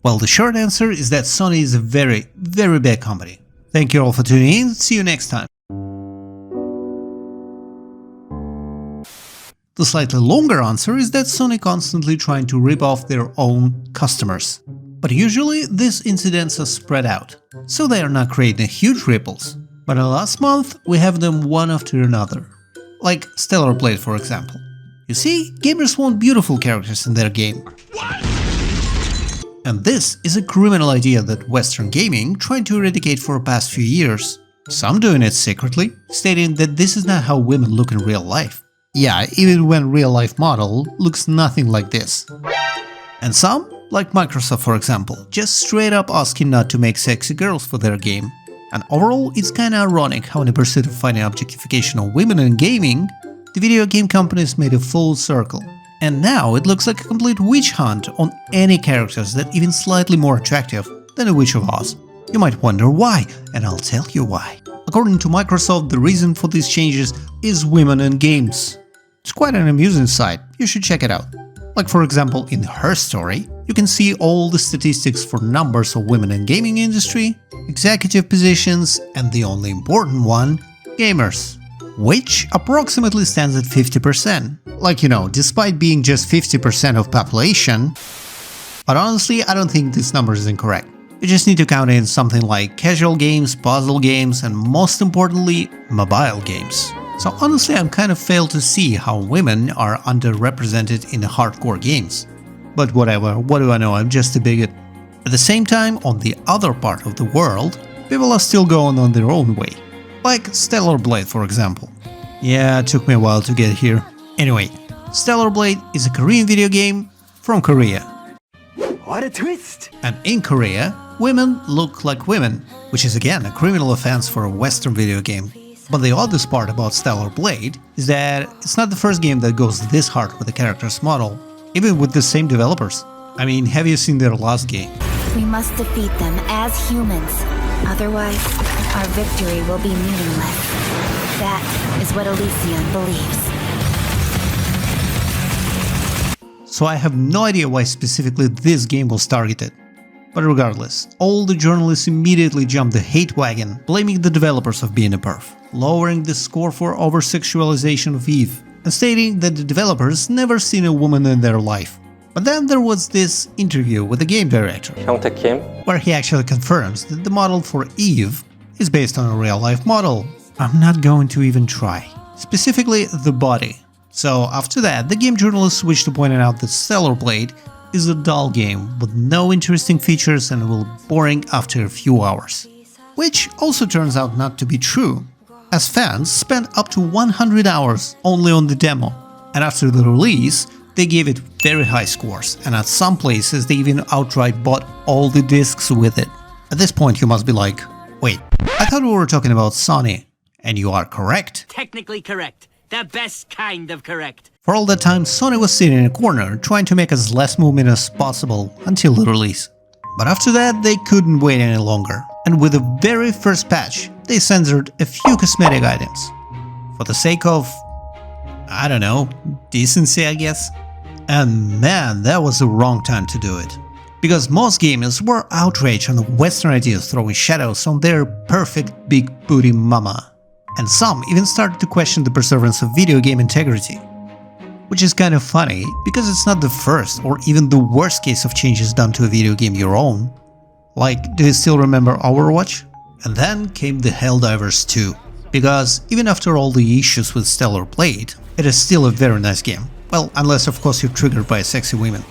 Well, the short answer is that Sony is a very, very big company. Thank you all for tuning in, see you next time. The slightly longer answer is that Sony constantly trying to rip off their own customers. But usually these incidents are spread out, so they are not creating huge ripples. But in the last month we have them one after another. Like Stellar Blade, for example. You see, gamers want beautiful characters in their game. What? And this is a criminal idea that Western gaming tried to eradicate for the past few years. Some doing it secretly, stating that this is not how women look in real life. Yeah, even when real-life model looks nothing like this. And some, like Microsoft for example, just straight up asking not to make sexy girls for their game. And overall, it's kinda ironic how in the pursuit of finding objectification of women in gaming, the video game companies made a full circle. And now it looks like a complete witch hunt on any characters that even slightly more attractive than a Witch of Oz. You might wonder why, and I'll tell you why. According to Microsoft, the reason for these changes is women in games. It's quite an amusing site, you should check it out. Like for example, in her story, you can see all the statistics for numbers of women in gaming industry, executive positions, and the only important one, gamers. Which approximately stands at 50%. Like, you know, despite being just 50% of population. But honestly, I don't think this number is incorrect. You just need to count in something like casual games, puzzle games, and most importantly, mobile games. So honestly, I'm kind of failed to see how women are underrepresented in the hardcore games. But whatever, what do I know, I'm just a bigot. At the same time, on the other part of the world, people are still going on their own way. Like Stellar Blade, for example. Yeah, it took me a while to get here. Anyway, Stellar Blade is a Korean video game from Korea. What a twist! And in Korea, women look like women, which is again a criminal offense for a Western video game. But the oddest part about Stellar Blade is that it's not the first game that goes this hard with the character's model, even with the same developers. I mean, have you seen their last game? We must defeat them as humans. Otherwise, our victory will be meaningless. That is what Elysium believes. So I have no idea why specifically this game was targeted. But regardless, all the journalists immediately jumped the hate wagon, blaming the developers of being a perf, lowering the score for over-sexualization of Eve, and stating that the developers never seen a woman in their life. But then there was this interview with the game director, where he actually confirms that the model for Eve is based on a real-life model. I'm not going to even try. Specifically, the body. So after that, the game journalist switched to pointing out that Stellar Blade is a dull game with no interesting features and will be boring after a few hours. Which also turns out not to be true, as fans spent up to 100 hours only on the demo, and after the release, they gave it very high scores, and at some places they even outright bought all the discs with it. At this point you must be like, wait, I thought we were talking about Sony, and you are correct. Technically correct. The best kind of correct. For all that time, Sony was sitting in a corner trying to make as less movement as possible until the release. But after that, they couldn't wait any longer, and with the very first patch, they censored a few cosmetic items. For the sake of, I don't know, decency I guess? And man, that was the wrong time to do it. Because most gamers were outraged on the Western ideas throwing shadows on their perfect big booty mama. And some even started to question the preservance of video game integrity. Which is kind of funny, because it's not the first or even the worst case of changes done to a video game your own. Like, do you still remember Overwatch? And then came the Helldivers 2. Because even after all the issues with Stellar Blade, it is still a very nice game. Well, unless of course you're triggered by sexy women.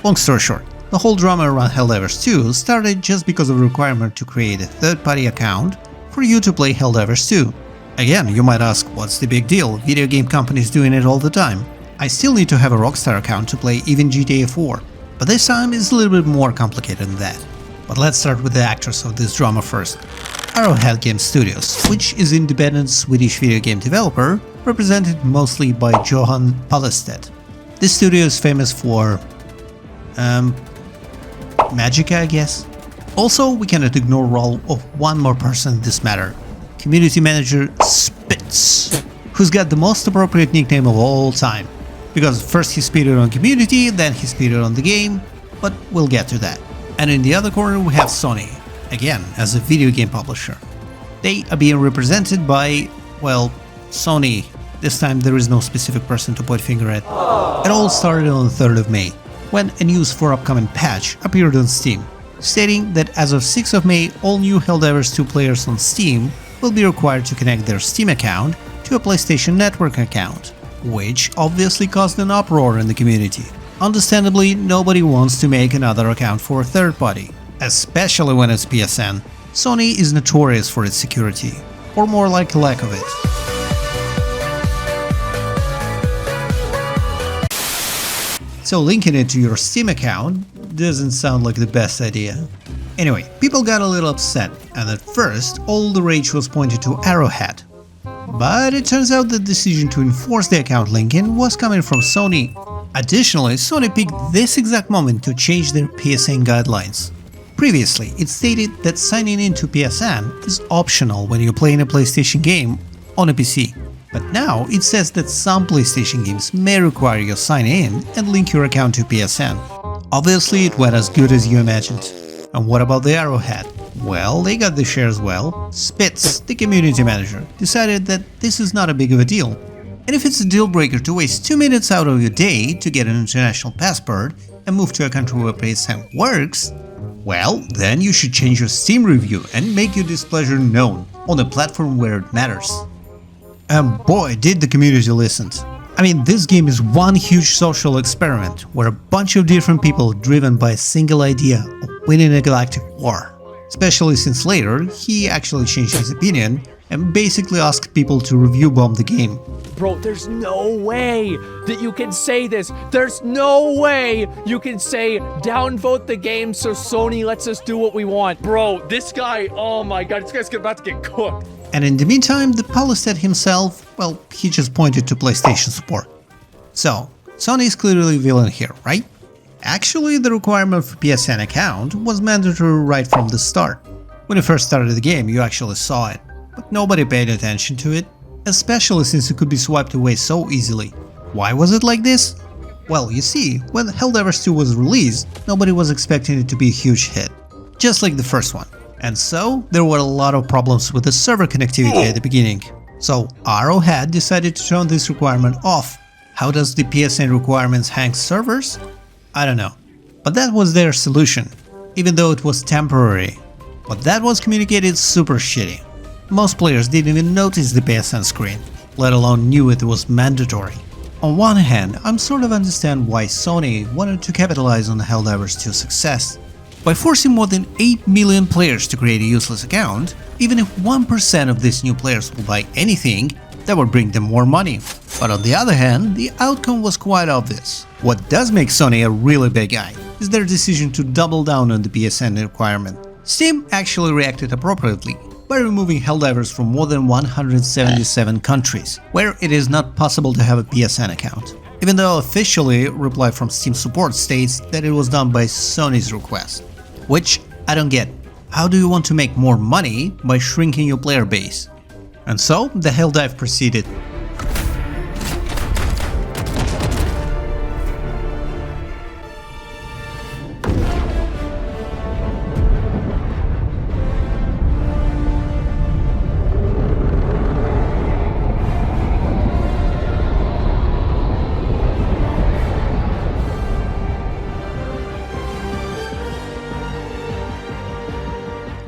Long story short, the whole drama around Helldivers 2 started just because of the requirement to create a third-party account for you to play Helldivers 2. Again, you might ask, what's the big deal? Video game companies doing it all the time. I still need to have a Rockstar account to play even GTA 4, but this time it's a little bit more complicated than that. But let's start with the actors of this drama first. Arrowhead Game Studios, which is an independent Swedish video game developer, represented mostly by Johan Palestedt. This studio is famous for Magica, I guess. Also, we cannot ignore the role of one more person in this matter. Community manager Spitz, who's got the most appropriate nickname of all time, because first he speeded on community, then he speeded on the game, but we'll get to that. And in the other corner we have Sony, again as a video game publisher. They are being represented by, well, Sony. This time there is no specific person to point finger at. It all started on the 3rd of May, when a news for upcoming patch appeared on Steam, stating that as of 6th of May all new Helldivers 2 players on Steam will be required to connect their Steam account to a PlayStation Network account, which obviously caused an uproar in the community. Understandably, nobody wants to make another account for a third party, especially when it's PSN. Sony is notorious for its security, or more like lack of it. So linking it to your Steam account doesn't sound like the best idea. Anyway, people got a little upset, and at first all the rage was pointed to Arrowhead. But it turns out the decision to enforce the account linking was coming from Sony. Additionally, Sony picked this exact moment to change their PSN guidelines. Previously, it stated that signing into PSN is optional when you're playing a PlayStation game on a PC. But now it says that some PlayStation games may require you to sign in and link your account to PSN. Obviously, it went as good as you imagined. And what about the Arrowhead? Well, they got the share as well. Spitz, the community manager, decided that this is not a big of a deal. And if it's a deal breaker to waste 2 minutes out of your day to get an international passport and move to a country where PSN works, well, then you should change your Steam review and make your displeasure known on a platform where it matters. And boy, did the community listen. I mean, this game is one huge social experiment where a bunch of different people driven by a single idea of winning a galactic war. Especially since later, he actually changed his opinion and basically asked people to review bomb the game. Bro, there's no way that you can say this. There's no way you can say downvote the game so Sony lets us do what we want. Bro, this guy, oh my god, this guy's about to get cooked. And in the meantime, the Polistat himself, well, he just pointed to PlayStation support. So, Sony is clearly the villain here, right? Actually, the requirement for PSN account was mandatory right from the start. When you first started the game, you actually saw it, but nobody paid attention to it, especially since it could be swiped away so easily. Why was it like this? Well, you see, when Helldivers 2 was released, nobody was expecting it to be a huge hit, just like the first one. And so, there were a lot of problems with the server connectivity at the beginning. So, Arrowhead decided to turn this requirement off. How does the PSN requirements hang servers? I don't know. But that was their solution, even though it was temporary. But that was communicated super shitty. Most players didn't even notice the PSN screen, let alone knew it was mandatory. On one hand, I'm sort of understand why Sony wanted to capitalize on the Helldivers 2 success. By forcing more than 8 million players to create a useless account, even if 1% of these new players will buy anything, that would bring them more money. But on the other hand, the outcome was quite obvious. What does make Sony a really big guy is their decision to double down on the PSN requirement. Steam actually reacted appropriately by removing Helldivers from more than 177 countries, where it is not possible to have a PSN account. Even though officially, reply from Steam support states that it was done by Sony's request. Which I don't get. How do you want to make more money by shrinking your player base? And so, the Helldive proceeded.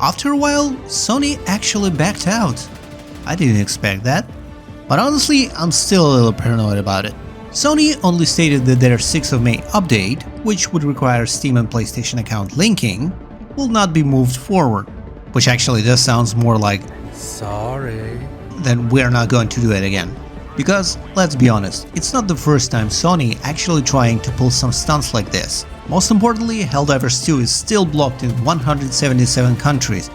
After a while, Sony actually backed out. I didn't expect that. But honestly, I'm still a little paranoid about it. Sony only stated that their 6th of May update, which would require Steam and PlayStation account linking, will not be moved forward. Which actually does sound more like, sorry, then we're not going to do it again. Because, let's be honest, it's not the first time Sony actually trying to pull some stunts like this. Most importantly, Helldivers 2 is still blocked in 177 countries.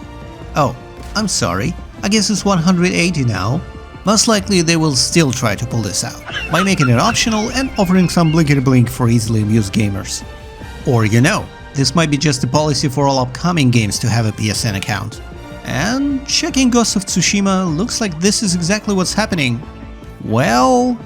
Oh, I'm sorry, I guess it's 180 now. Most likely they will still try to pull this out, by making it optional and offering some blinkety-blink for easily amused gamers. Or you know, this might be just a policy for all upcoming games to have a PSN account. And checking Ghost of Tsushima, looks like this is exactly what's happening. Well,